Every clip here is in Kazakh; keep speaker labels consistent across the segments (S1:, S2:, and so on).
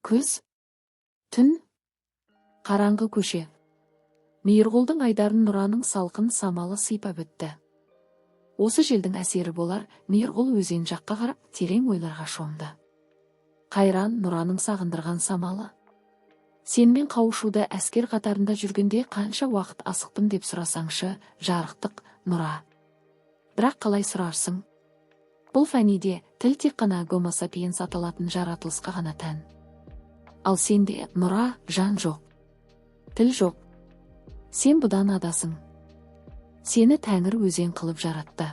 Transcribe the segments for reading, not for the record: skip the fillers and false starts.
S1: Күз, түн, қараңғы көше. Мейірғұлдың айдарын Нұраның салқын самалы сыйпап өтті. Осы желдің әсері болар, Мейірғұл өзен жаққа қарап, терең ойларға шомды. Қайран Нұраның сағындырған самалы. Сенмен қауышуда әскер қатарында жүргенде қанша уақыт асықтым деп сұрасаңшы, жарықтық Нұра. Бірақ қалай сұрарсың? Бұл фәниде тіл тек қана гомо сапиенс аталатын жаратылысқа ғана тән. Ал сенде, Нұра, жан жоқ. Тіл жоқ. Сен бұдан адасың. Сені Тәңір өзен қылып жаратты.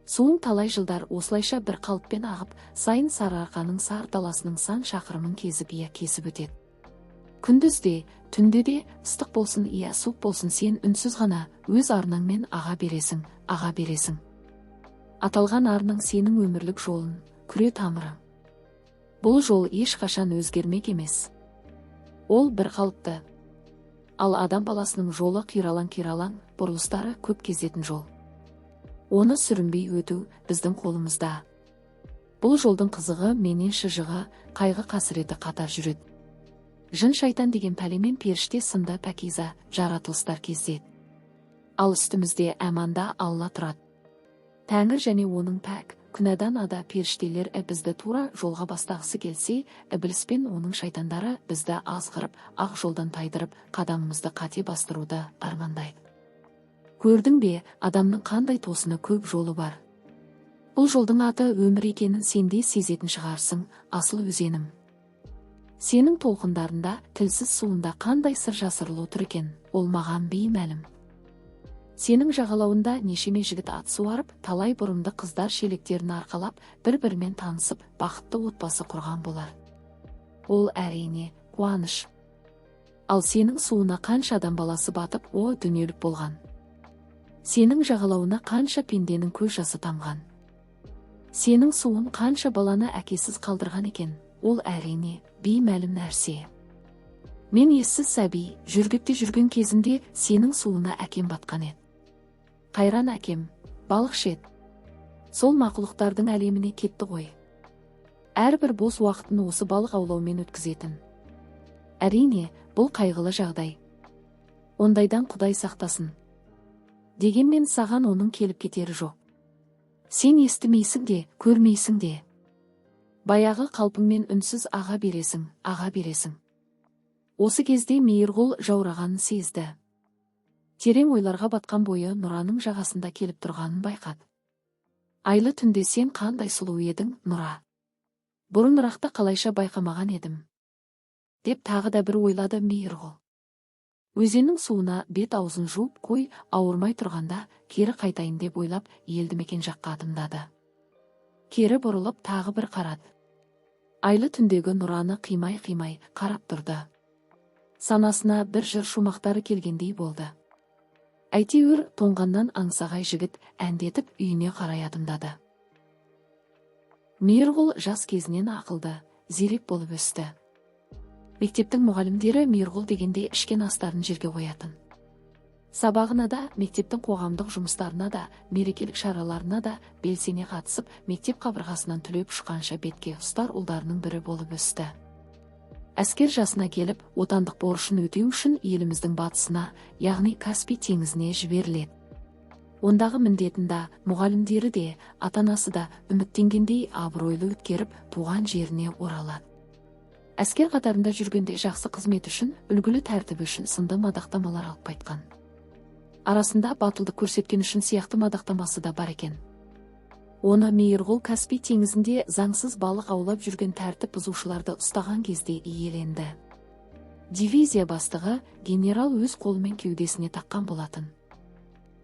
S1: Суың талай жылдар осылайша бір қалыппен ағып, сайын Сарыарқаның сар даласының сан шақырымын кезіп кесіп өтеді. Күндізде, түнде де, ыстық болсын суық болсын, сен үнсіз ғана өз арнаңмен аға бересің. Аталған арның сенің өмірлік жолын, күре тамыры. Бұл жол ешқашан өзгермек емес. Ол бір қалыпты. Ал адам баласының жолы қиралаң, бұрылыстары көп кезетін жол. Оны сүрінбей өту біздің қолымызда. Бұл жолдың қызығы менен шыжығы, қайғы қасіреті қатар жүреді. Жын шайтан деген пәлемен періште сынды пәкиза жаратылыстар кездеді. Ал үстімізде әманда Алла тұрады. Тәңір және оның пәк, күнәдан ада періштелер бізді тура жолға бастағысы келсе, Ібліс пен оның шайтандары бізді азғырып, ақ жолдан тайдырып, қадамымызды қате бастыруды армандайды. Көрдің бе, адамның қандай тосыны көп жолы бар. Бұл жолдың аты өмір екенін сенде сезетін шығарсың, асыл өзенім. Сенің толқындарында, тілсіз суында қандай сыр жасырылып отыр екен, ол маған беймәлім. Сенің жағалауында нешеме жігіт ат суарып, талай бұрымды қыздар шелектерін арқалап, бір-бірімен танысып, бақытты отбасы құрған болар. Ол әрине қуаныш. Ал сенің суына қанша адам баласы батып, о дүниелік болған. Сенің жағалауына қанша пенденің көз жасы тамған. Сенің суын қанша баланы әкесіз қалдырған екен, ол әрине беймәлім нәрсе. Мен ессіз сәби, жүргекте жүрген кезімде сенің суына әкем батқан еді. Қайран әкем, балықшы еді. Сол мақұлықтардың әлеміне кетті ғой. Әрбір бос уақытын осы балық аулаумен өткізетін. Әрине, бұл қайғылы жағдай. Ондайдан Құдай сақтасын. Дегенмен саған оның келіп кетері жоқ. Сен естімейсің де, көрмейсің де. Баяғы қалпыңмен үнсіз аға бересің. Осы кезде Мейірғұл жаурағанын сезді. Терең ойларға батқан бойы Нұраның жағасында келіп тұрғанын байқады. Айлы түнде сен қандай сұлу едің, Нұра. Бұрынырақта қалайша байқамаған едім. Деп тағы да бір ойлады Мейірғұл. Өзеннің суына бет аузын жуып қой, ауырмай тұрғанда, кері қайтайын деп ойлап, елді мекен жаққа адымдады. Кері бұрылып тағы бір қарады. Айлы түндегі Нұраны қимай қарап тұрды. Санасына бір жыр шумақтары келгендей болды. Әйтеуір тоңғаннан аңсағай жігіт әндетіп үйіне қарай адымдады. Мейірғұл жас кезінен ақылды, зерек болып өсті. Мектептің мұғалімдері Мейірғұл дегенде ішкен астарын жерге қоятын. Сабағына да, мектептің қоғамдық жұмыстарына да, мерекелік шараларына да белсене қатысып, мектеп қабырғасынан түлеп ұшқанша бетке ұстар ұлдарының бірі болып өсті. Әскер жасына келіп, отандық борышын өтеу үшін еліміздің батысына, яғни Каспий теңізіне жіберіледі. Ондағы міндетінде мұғалімдері де, ата-анасы да үміттенгендей абыройлы өткеріп, туған жеріне оралады. Әскер қатарында жүргенде жақсы қызмет үшін, үлгілі тәртібі үшін сынды мадақтамалар алып қайтқан. Арасында батылдық көрсеткен үшін сияқты мадақтамасы да бар екен. Оны Мейірғұл Каспий теңізінде заңсыз балық аулап жүрген тәртіп бұзушыларды ұстаған кезде иеленді. Дивизия бастығы генерал өз қолымен кеудесіне таққан болатын.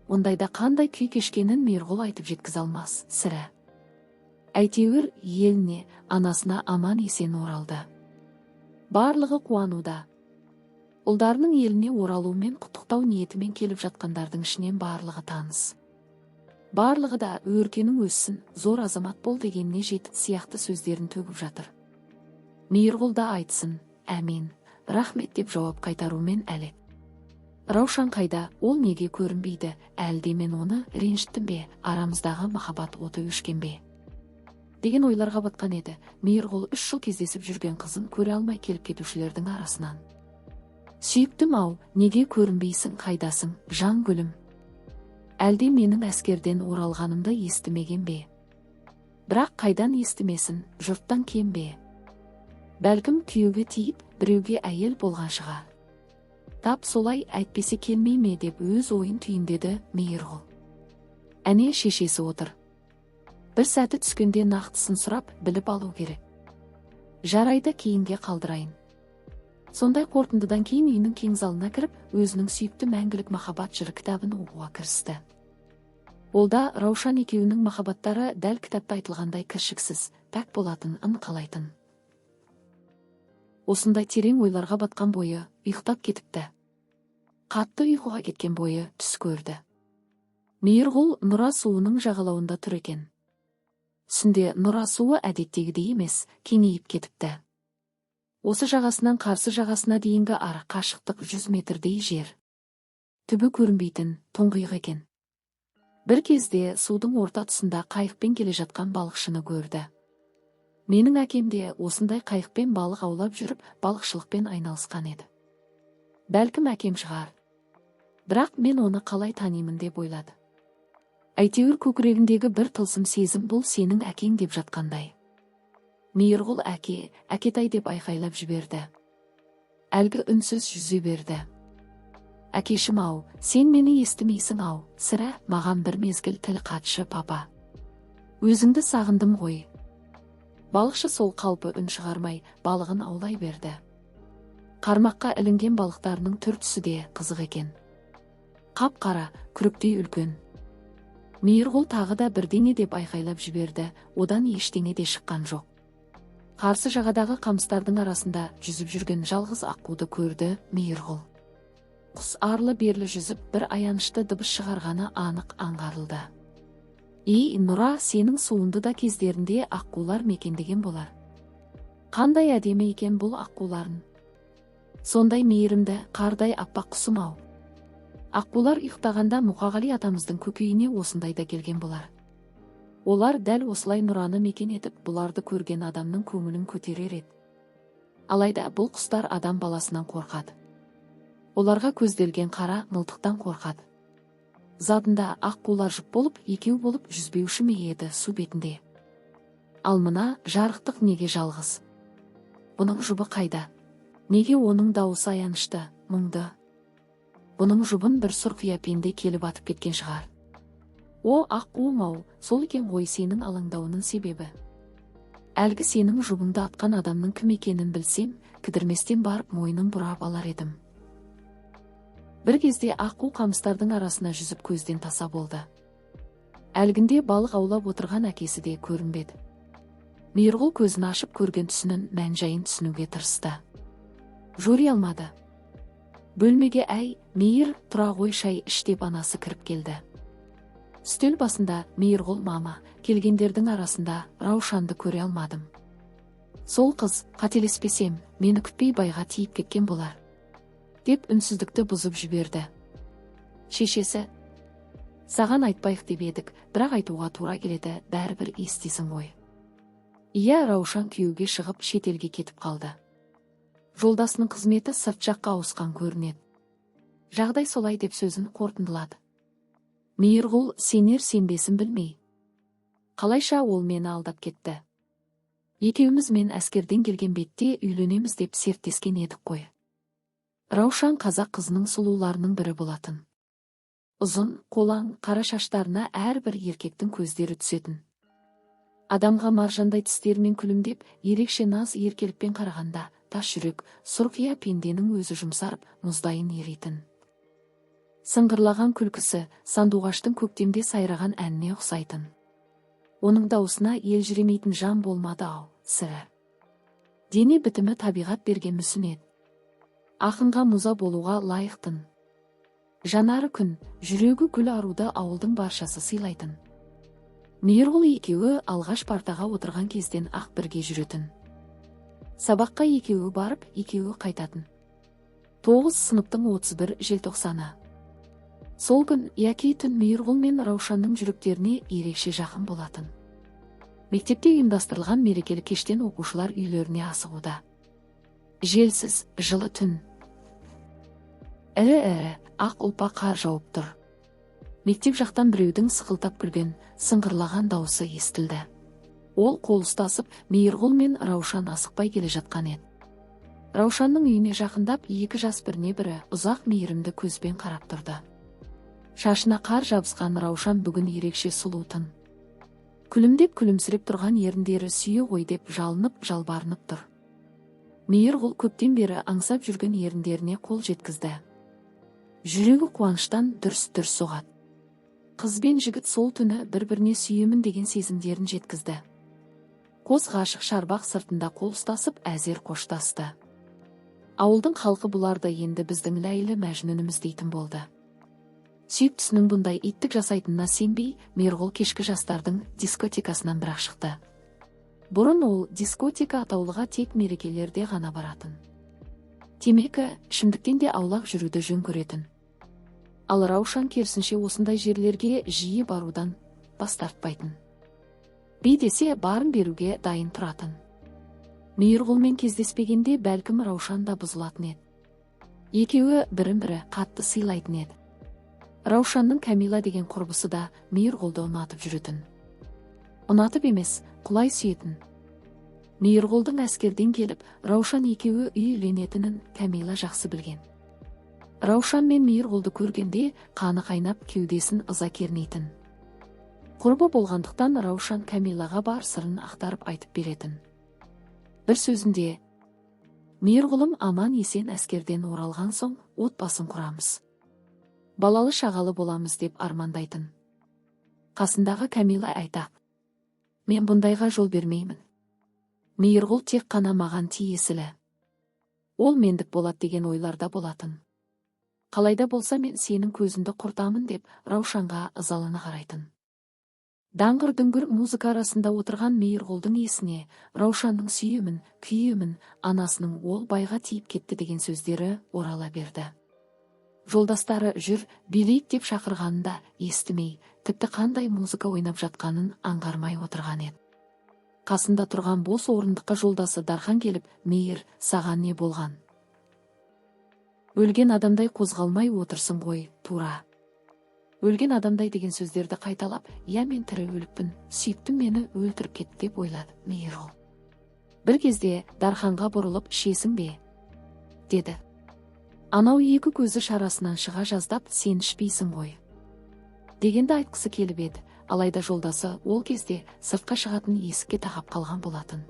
S1: Ондайда қандай күй кешкенін Мейірғұл айтып жеткізе алмас, сірә. Әйтеуір еліне, анасына аман есен оралды. Барлығы қуануда. Ұлдарының еліне оралуымен құттықтау ниетімен келіп жатқандардың ішінен барлығы таныс. Барлығы да өркенің өссін, зор азамат бол дегеніне жетіп сияқты сөздерін төгіп жатыр. Мейірғұл да айтсын, әмин, рахмет деп жауап қайтарумен әлек. Раушан қайда, ол неге көрінбейді, әлде мен оны ренжіттім бе, арамыздағы махаббат оты өшкен бе? деген ойларға батқан еді. Мейірғұл 3 жыл кездесіп жүрген қызын көре алмай келіп кетушілердің арасынан: «Сүйіктім-ау, неге көрінбейсің, қайдасың, жан гүлім? Әлде менің әскерден оралғанымды естімеген бе? Бірақ қайдан естімесін, жұрттан кем бе? Бәлкім күйеуге тиіп, біреуге әйел болған шығар. Тап солай әйтпесе келмей ме?» деп өз ойын түйіндеді Мейірғұл. Әне шешесі отыр. Бір сәті түскенде нақтысын сұрап біліп алу керек. Жарайды, кейінге қалдырайын. Сондай қорытындыдан кейін үйінің кең залына кіріп, өзінің сүйікті мәңгілік махаббат жыры кітабын оқуға кірісті. Олда Раушан екеуінің махаббаттары дәл кітапта айтылғандай кіршіксіз, пәк болатын, қалайтын. Осындай терең ойларға батқан бойы ұйықтап кетіпті. Қатты ұйқыға кеткен бойы түс көрді. Мейірғұл Нұра суының жағалауында тұр екен. Түсінде Нұра суы әдеттегідей емес, кеңейіп кетіпті. Осы жағасынан қарсы жағасына дейінгі ара қашықтық 100 метрдей жер. Түбі көрінбейтін, тұңғиық екен. Бір кезде судың орта тұсында қайықпен келе жатқан балықшыны көрді. Менің әкем де осындай қайықпен балық аулап жүріп, балықшылықпен айналысқан еді. Бәлкім әкем шығар. Бірақ мен оны қалай танимын деп ойлады. Әйтеуір көкірегіндегі бір тылсым сезім бұл сенің әкең деп жатқандай. Мейірғұл әке, әкетай деп айқайлап жіберді. Әлгі үнсіз жүзе берді. Әкешім-ау, сен мені естімейсің-ау, сірә, маған бір мезгіл тіл қатшы, папа. Өзіңді сағындым ғой. Балықшы сол қалпы үн шығармай, балығын аулай берді. Қармаққа ілінген балықтарының түр-түсі де қызық екен. Қап-қара, күріктей үлкен. Мейірғұл тағы да бірдеңе деп айқайлап жіберді, одан ештеңе де шыққан жоқ. Қарсы жағадағы қамыстардың арасында жүзіп жүрген жалғыз аққуды көрді Мейірғұл. Құс арлы-берлі жүзіп, бір аянышты дыбыс шығарғаны анық аңғарылды. Нұра, сенің суыңды да кездерінде аққулар мекендеген болар. Қандай әдемі екен бұл аққуларын. Сондай мейірімді, қардай аппақ құсым-ау. Аққулар ұйықтағанда Мұқағали атамыздың көкейіне осындайда келген болар. Олар дәл осылай Нұраны мекен етіп, бұларды көрген адамның көңілін көтерер еді. Алайда бұл құстар адам баласынан қорқады. Оларға көзделген қара мылтықтан қорқады. Задында аққулар жұп болып, екеу болып жүзбеуші ме еді су бетінде. Ал мына жарықтық неге жалғыз? Бұның жұбы қайда? Неге оның дауысы аянышты, мұңды? Бұның жұбын бір сұрқия пенде келіп атып кеткен шығар. О, аққуым-ау, сол екен ғой сенің алаңдауының себебі. Әлгі сенің жұбыңды атқан адамның кім екенін білсем, кідірместен барып мойнын бұрап алар едім. Бір кезде аққу қамыстардың арасына жүзіп көзден таса болды. Әлгінде балық аулап отырған әкесі де көрінбеді. Мейірғұл көзін ашып көрген түсінің мән-жайын түсінуге тырысты. Жори алмады. Бөлмеге әй, Мейір, тұра ғой, шай іш деп анасы кіріп келді. Үстел басында Мейірғұл мама, келгендердің арасында Раушанды көре алмадым. Сол қыз, қателеспесем, мені күтпей байға тиіп кеткен болар, деп үнсіздікті бұзып жіберді. Шешесі: саған айтпайық деп едік, бірақ айтуға тура келеді, бәрібір естисің ғой. Иә, Раушан күйеуге шығып шетелге кетіп қалды. Жолдасының қызметі сырт жаққа ауысқан көрінеді. Жағдай солай деп сөзін қорытындылады. Мейірғұл сенер-сенбесін білмей: қалайша ол мені алдап кетті. Екеуміз мен әскерден келген бетте үйленеміз деп серттескен едік қой. Раушан қазақ қызының сұлуларының бірі болатын. Ұзын, қолаң, қара шаштарына әрбір еркектің көздері түсетін. Адамға маржандай тістерімен күлімдеп, ерекше наз еркелікпен қарағанда, тас жүрек, сұрқия пенденің өзі жұмсарып, мұздайын еритін. Сыңғырлаған күлкісі сандуғаштың көктемде сайраған әніне ұқсайтын. Оның даусына елжіремейтін жан болмады-ау, сірә. Дене бітімі табиғат берген мүсін еді. Ақынға муза болуға лайықтын. Жанары күн, жүрегі гүл аруды ауылдың баршасы сыйлайтын. Мейірғұл екеуі алғаш партаға отырған кезден ақ бірге жүретін. Сабаққа екеуі барып, екеуі қайтатын. 9 сыныптың 31 желтоқсаны. Сол күн яки түн Мейірғұл мен Раушанның жүректеріне ерекше жақын болатын. Мектепте ұйымдастырылған мерекелік кештен оқушылар үйлеріне асығуда. Желсіз, жылы түн. Ірі-ірі, ақ ұлпа қар жауып тұр. Мектеп жақтан біреудің сықылтап күлген, сыңғырлаған дауысы естілді. Ол қол ұстасып, Мейірғұл мен Раушан асықпай келе жатқан еді. Раушанның үйіне жақындап, екі жас біріне-бірі ұзақ мейірімді көзбен қарап тұрды. Шашына қар жабысқан Раушан бүгін ерекше сұлу тын. Күлімдеп күлімсіреп тұрған еріндері сүйе ғой деп жалынып, жалбарынып тұр. Мейірғұл көптен бері аңсап жүрген еріндеріне қол жеткізді. Жүрегі қуаныштан дүрс-дүрс соғады. Қыз бен жігіт сол түні бір-біріне сүйемін деген сезімдерін жеткізді. Қос ғашық шарбақ сыртында қол ұстасып әзер қоштасты. Ауылдың халқы бұларды енді біздің Ләйлі Мәжнүніміз дейтін болды. Сүйіктісінің бұндай иттік жасайтынына сенбей, Мейірғұл кешкі жастардың дискотекасынан бірақ шықты. Бұрын ол дискотека атаулыға тек мерекелерде ғана баратын. Темекі, ішімдіктен де аулақ жүруді жөн көретін. Ал Раушан керісінше осындай жерлерге жиі барудан бас тартпайтын. Би десе барын беруге дайын тұратын. Мейірғұлмен кездеспегенде бәлкім Раушан да бұзылатын еді. Екеуі бірін-бірі қатты сыйлайтын еді. Раушанның Кәмила деген құрбысы да Мейірғұлды ұнатып жүретін. Ұнатып емес, құлай сүйетін. Мейірғұлдың әскерден келіп, Раушан екеуі үйленетінін Кәмила жақсы білген. Раушан мен Мейірғұлды көргенде қаны қайнап кеудесін ыза кернейтін. Құрбы болғандықтан Раушан Кәмилаға бар сырын ақтарып айтып беретін. Бір сөзінде, Мейірғұлым аман есен әскерден оралған соң отбасын құрамыз. Балалы шағалы боламыз деп армандайтын. Қасындағы Кәмила айтақ. Мен бұндайға жол бермеймін. Мейірғұл тек қана маған тиесілі. Ол мендік болады деген ойларда болатын. Қалайда болса мен сенің көзіңді құртамын деп Раушанға ызалана қарайтын. Даңғыр-дүңгір музыка арасында отырған Мейірғұлдың есіне Раушанның сүйемін, күйемін, анасының ол байға тиіп кетті деген сөздері орала берді. Жолдастары жүр, билейік деп шақырғанында естімей, тіпті қандай музыка ойнап жатқанын аңғармай отырған еді. Қасында тұрған бос орындыққа жолдасы Дархан келіп, Мейір, саған не болған? Өлген адамдай қозғалмай отырсың ғой, тура. Өлген адамдай деген сөздерді қайталап, я мен тірі өліппін, сүйіктім мені өлтіріп кетті деп ойлады Мейірғұл. Бір кезде Дарханға бұрылып, ішесің бе? Деді. Анау екі көзі шарасынан шыға жаздап, сен ішпейсің ғой. Дегенді айтқысы келіп еді, алайда жолдасы ол кезде сыртқа шығатын есікке тақап қалған болатын.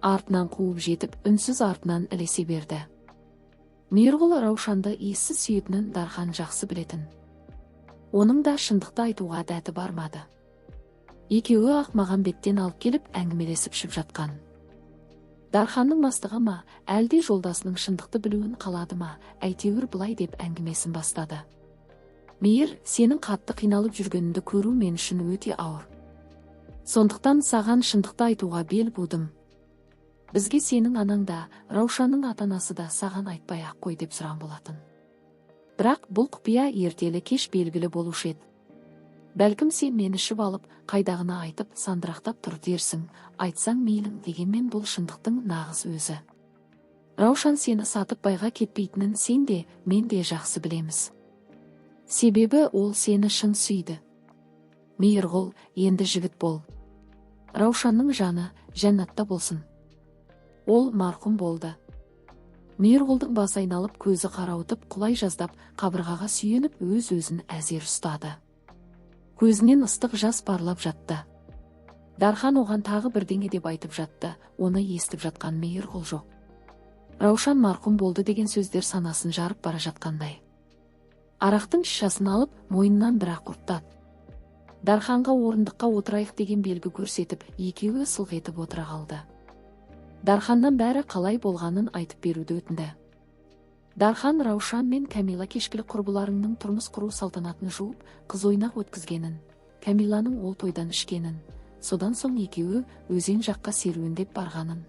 S1: Артынан қуып жетіп, үнсіз артынан ілесе берді. Мейірғұл Раушанды ессіз сүйетінін Дархан жақсы білетін. Оның да шындықты айтуға дәті бармады. Екеуі Ақмағамбеттен алып келіп әңгімелесіп ішіп жатқан. Дарханның мастығы ма, әлде жолдасының шындықты білуін қалады ма, әйтеуір былай деп әңгімесін бастады. Мейір, сенің қатты қиналып жүргеніңді көру мен үшін өте ауыр. Сондықтан саған шындықты айтуға бел будым. Бізге сенің анаң да, Раушанның ата-анасы да саған айтпай ақ қой деп сұраған болатын. Бірақ бұл құпия ертелі кеш белгілі болушы еді. Бәлкім сен мені ішіп алып, қайдағына айтып, сандырақтап тұр дерсің, айтсаң мейлің, дегенмен бұл шындықтың нағыз өзі. Раушан сені сатып байға кетпейтінін сен де, мен де жақсы білеміз. Себебі ол сені шын сүйді. Мейірғұл, енді жігіт бол. Раушанның жаны жәннатта болсын. Ол марқұм болды. Мейірғұлдың басы айналып, көзі қарауытып, құлай жаздап, қабырғаға сүйеніп, өз-өзін әзер ұстады. Көзінен ыстық жас парлап жатты. Дархан оған тағы бірдеңе деп айтып жатты, оны естіп жатқан Мейірғұл жоқ. Раушан марқұм болды деген сөздер санасын жарып бара жатқандай. Арақтың шишасын алып, мойнынан бірақ ұрттады. Дарханға орындыққа отырайық деген белгі көрсетіп, екеуі сылқ етіп отыра қалды. Дарханнан бәрі қалай болғанын айтып беруді өтінді. Дархан Раушан мен Кәмила кешкілік құрбыларының тұрмыс құру салтанатын жуып, қыз ойнақ өткізгенін, Кәмиланың ол тойдан ішкенін, содан соң екеуі өзен жаққа серуендеп барғанын.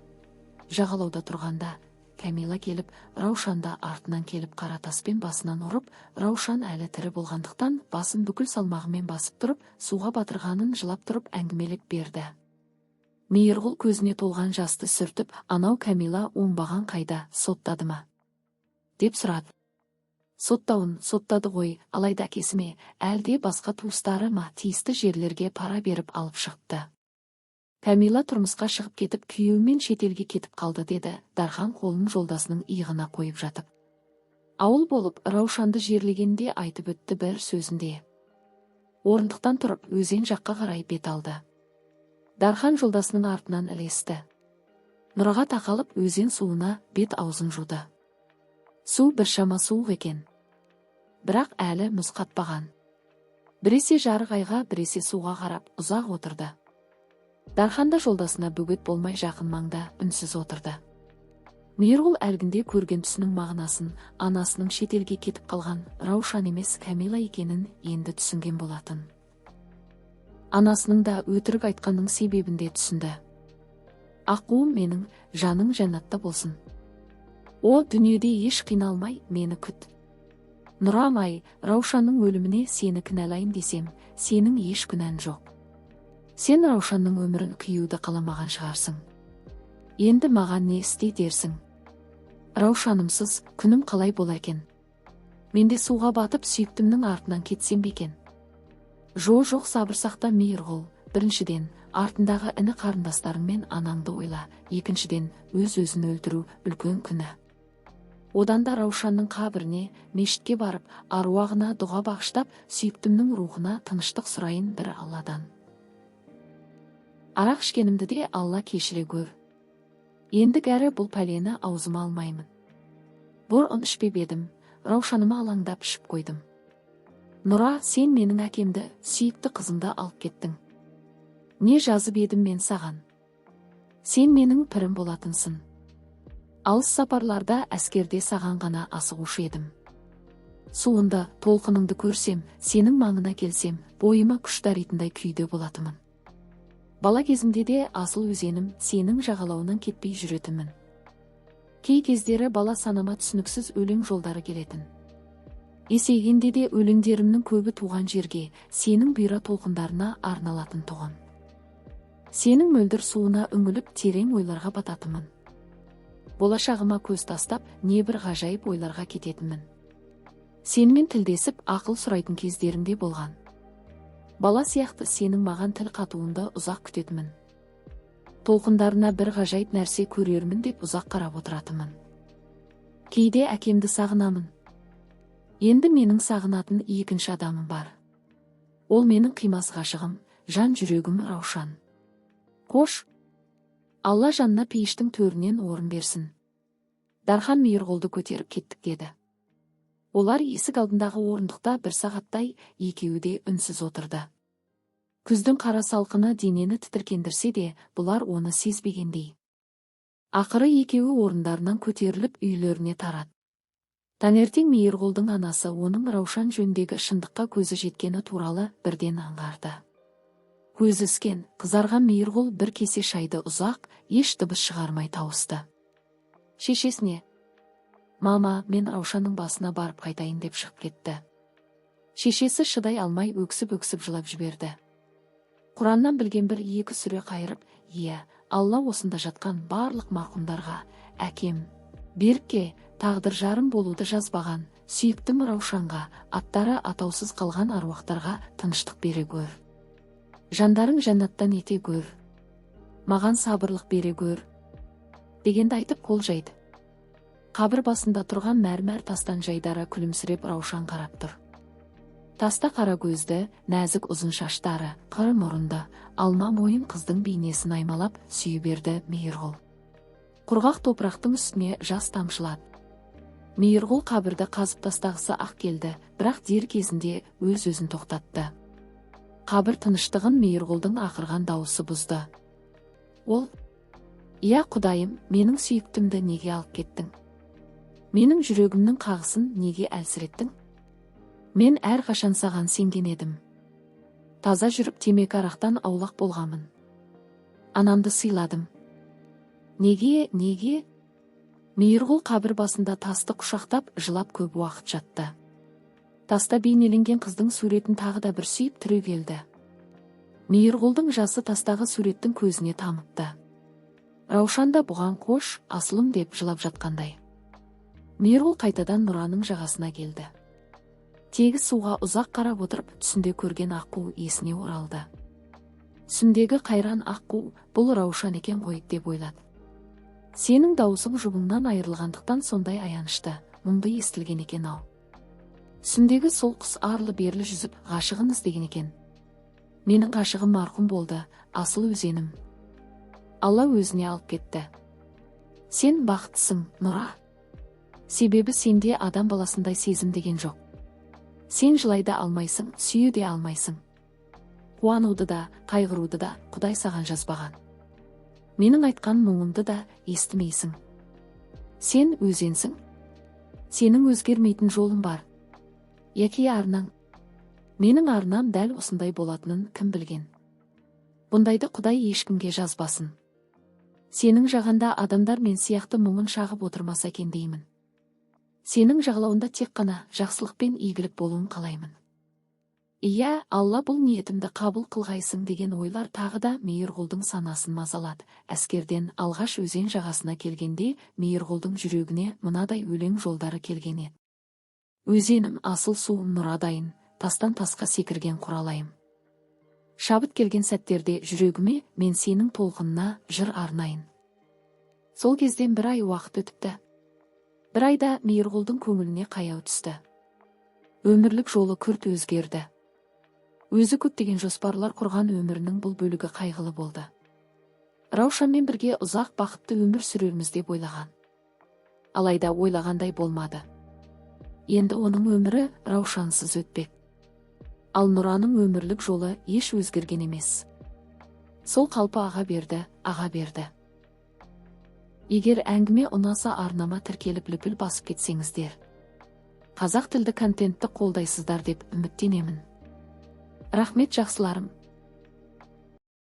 S1: Жағалауда тұрғанда, Кәмила келіп, Раушанды артынан келіп қара таспен басынан ұрып, Раушан әлі тірі болғандықтан басын бүкіл салмағымен басып тұрып, суға батырғанын жылап тұрып әңгімелеп берді. Мейірғұл көзіне толған жасты сүртіп, анау Кәмила оңбаған қайда, соттады ма? Деп сұрады. Соттады ғой, алайда әкесі ме, әлде басқа туыстары ма тиісті жерлерге пара беріп алып шықты. Кәмила тұрмысқа шығып кетіп, күйеуімен шетелге кетіп қалды, деді Дархан қолын жолдасының иығына қойып жатып. Ауыл болып Раушанды жерлегенде айтып өтті бір сөзінде. Орындықтан тұрып, өзен жаққа қарай бет алды. Дархан жолдасының артынан ілесті. Нұраға тақалып, өзен суына бет аузын жуды. Су біршама суық екен. Бірақ әлі мұз қатпаған. Біресе жарық айға, біресе суға қарап ұзақ отырды. Дархан да жолдасына бөгет болмай жақын маңда үнсіз отырды. Мейірғұл әлгінде көрген түсінің мағынасын, анасының шетелге кетіп қалған Раушан емес Кәмила екенін енді түсінген болатын. Анасының да өтірік айтқанның себебін де түсінді. Аққуым менің, жаның жәннатта болсын. О, дүниеде еш қиналмай мені күт. Нұрам-ай, Раушанның өліміне сені кінәлайын десем, сенің еш күнән жоқ. Сен Раушанның өмірін қиюды қаламаған шығарсың. Енді маған не істей дерсің? Раушанымсыз күнім қалай бола екен? Менде суға батып сүйіктімнің артынан кетсем бекен? Жоқ, сабыр сақта Мейірғұл. Біріншіден, артындағы іні қарындастарыңмен анаңды ойла. Екіншіден, өз-өзін өлтіру үлкен күнә. Одан да Раушанның қабіріне, мешітке барып, аруағына дұға бағыштап, сүйіктімнің рухына тыныштық сұрайын бір Алладан. Арақ ішкенімді де Алла кешіре гөр. Енді кәрі бұл пәлені аузыма алмаймын. Бұрын ішпеп едім, Раушаныма алаңдап ішіп қойдым. Нұра, сен менің әкемді, сүйікті қызыңды алып кеттің. Не жазып едім мен саған? Сен менің пірім болатынсың. Алыс сапарларда әскерде саған ғана асығушы едім. Суында толқыныңды көрсем, сенің маңына келсем, бойыма күш даритындай күйде болатымын. Бала кезімде де асыл өзенім сенің жағалауынан кетпей жүретімін. Кей кездері бала санама түсініксіз өлең жолдары келетін. Есейгенде де өлеңдерімнің көбі туған жерге, сенің бұйра толқындарына арналатын тұғын. Сенің мөлдір суына үңіліп терең ойларға бататымын. Болашағыма көз тастап, небір ғажайып ойларға кететімін. Сенімен тілдесіп, ақыл сұрайтын кездерімде болған. Бала сияқты сенің маған тіл қатуында ұзақ күтетімін. Толқындарына бір ғажайып нәрсе көрермін деп ұзақ қарап отыратымын. Кейде әкемді сағынамын. Енді менің сағынатын екінші адамым бар. Ол менің қимас ғашығым, жан жүрегім Раушан. Қош, Алла жанына пейіштің төрінен орын берсін. Дархан Мейірғұлды көтеріп кеттік деді. Олар есік алдындағы орындықта бір сағаттай екеуі де үнсіз отырды. Күздің қара салқыны денені тітіркендірсе де, бұлар оны сезбегендей. Ақыры екеуі орындарынан көтеріліп үйлеріне тарады. Таңертең Мейірғұлдың анасы оның Раушан жөндегі шындыққа көзі жеткені туралы бірден аңғарды. Көзі іскен, қызарған Мейірғұл бір кесе шайды ұзақ, еш дыбыс шығармай тауысты. Шешесіне: «Мама, мен Раушанның басына барып қайтайын» деп шығып кетті. Шешесі шыдай алмай өксіп-өксіп жылап жіберді. Құраннан білген бір екі сүре қайырып: «Иә, Алла осында жатқан барлық марқұмдарға, әкем, Берікке, тағдыр жарым болуды жазбаған, сүйіктім Раушанға, аттары атаусыз қалған аруақтарға тыныштық бере гөр. Жандарың жәннаттан ете гөр. Маған сабырлық бере гөр» дегенді айтып қол жайды. Қабір басында тұрған мәрмәр тастан жайдара күлімсіреп Раушан қарап тұр. Таста қара көзді, нәзік ұзын шаштары, қыр мұрынды, алма мойын қыздың бейнесін аймалап сүйі берді Мейірғұл. Құрғақ топырақтың үстіне жас тамшылады. Мейірғұл қабірді қазып тастағысы ақ келді, бірақ дер кезінде өз-өзін тоқтатты. Қабір тыныштығын Мейірғұлдың ақырған дауысы бұзды. Ол: «Иә Құдайым, менің сүйіктімді неге алып кеттің? Менің жүрегімнің қағысын неге әлсіреттің? Мен әрқашан саған сенген едім. Таза жүріп темекі арақтан аулақ болғамын. Анамды сыйладым. Неге? Мейірғұл қабір басында тасты құшақтап, жылап көп уақыт жатты. Таста бейнеленген қыздың суретін тағы да бір сүйіп түрегелді. Мейірғұлдың жасы тастағы суреттің көзіне тамыпты. Раушан да бұған қош, асылым деп жылап жатқандай. Мейірғұл қайтадан Нұраның жағасына келді. Тегі суға ұзақ қарап отырып, түсінде көрген аққу есіне оралды. Түсіндегі қайран аққу бұл Раушан екен ғой деп ойлады. Сенің даусың жұбыңнан айырылғандықтан сондай аянышты, мұңды естілген екен ау. Түсіндегі сол құс арлы берлі жүзіп ғашығын іздеген екен. Менің ғашығым марқұм болды, асыл өзенім. Алла өзіне алып кетті. Сен бақыттысың, Нұра. Себебі сенде адам баласындай сезім деген жоқ. Сен жылай да алмайсың, сүйе де алмайсың. Қуануды да, қайғыруды да Құдай саған жазбаған. Менің айтқан мұңымды да естімейсің. Сен өзенсің. Сенің өзгермейтін жолың бар. Яки арнаң. Менің арнам дәл осындай болатынын кім білген. Бұндайды Құдай ешкімге жазбасын. Сенің жағанда адамдар мен сияқты мұңын шағып отырмаса екен деймін. Сенің жағалауында тек қана жақсылық пен игілік болуын қалаймын. Иә, Алла бұл ниетімді қабыл қылғайсың деген ойлар тағы да Мейірғұлдың санасын мазалады. Әскерден алғаш өзен жағасына келгенде Мейірғұлдың жүрегіне мынадай өлең жолдары келген еді. Өзенім асыл суым нұрадайын, тастан тасқа секірген құралайым. Шабыт келген сәттерде жүрегіме мен сенің толқынына жыр арнайын. Сол кезден бір ай уақыт өтіпті. Бір айда Мейірғұлдың көңіліне қаяу түсті. Өмірлік жолы күрт өзгерді. Өзі көптеген жоспарлар құрған өмірінің бұл бөлігі қайғылы болды. Раушанмен бірге ұзақ бақытты өмір сүрерміз деп ойлаған. Алайда ойлағандай болмады. Енді оның өмірі Раушансыз өтпек. Ал Нұраның өмірлік жолы еш өзгерген емес. Сол қалпы аға берді. Егер әңгіме ұнаса арнама тіркеліп лүпіл басып кетсеңіздер. Қазақ тілді контентті қолдайсыздар деп үміттенемін. Рахмет жақсыларым.